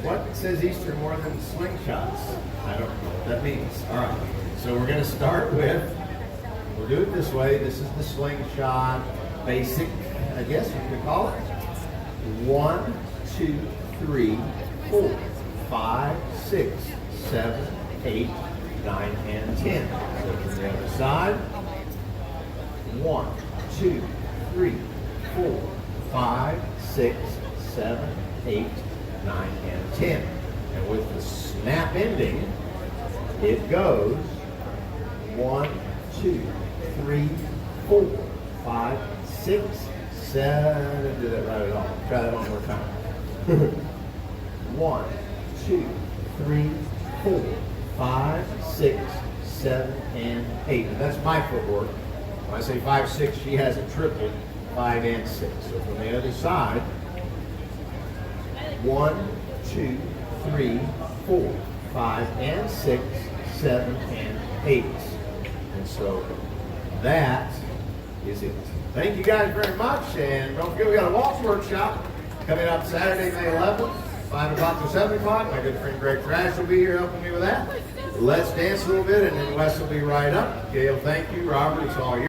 What says Easter more than slingshots? I don't know what that means. All right, so we're going to start with, we'll do it this way. This is the slingshot basic, I guess you could call it. 1, 2, 3, 4, 5, 6, 7, 8, 9, and 10. So from the other side. 1, 2, 3, 4, 5, 6, 7, 8, 9, and 10. And with the snap ending, it goes 1, 2, 3, 4, 5, 6, 7. Didn't do that right at all. Try that one more time. 1, 2, 3, 4, 5, 6, 7, and 8. And that's my footwork. When I say 5, 6, she has it tripled, 5 and 6. So from the other side, 1, 2, 3, 4, 5, and 6, 7, and 8. And so that is it. Thank you guys very much. And don't forget, we got a waltz workshop coming up Saturday, May 11th, 5 o'clock to 7 o'clock. My good friend Greg Trash will be here helping me with that. Let's dance a little bit, and then Wes will be right up. Gail, thank you. Robert, it's all yours.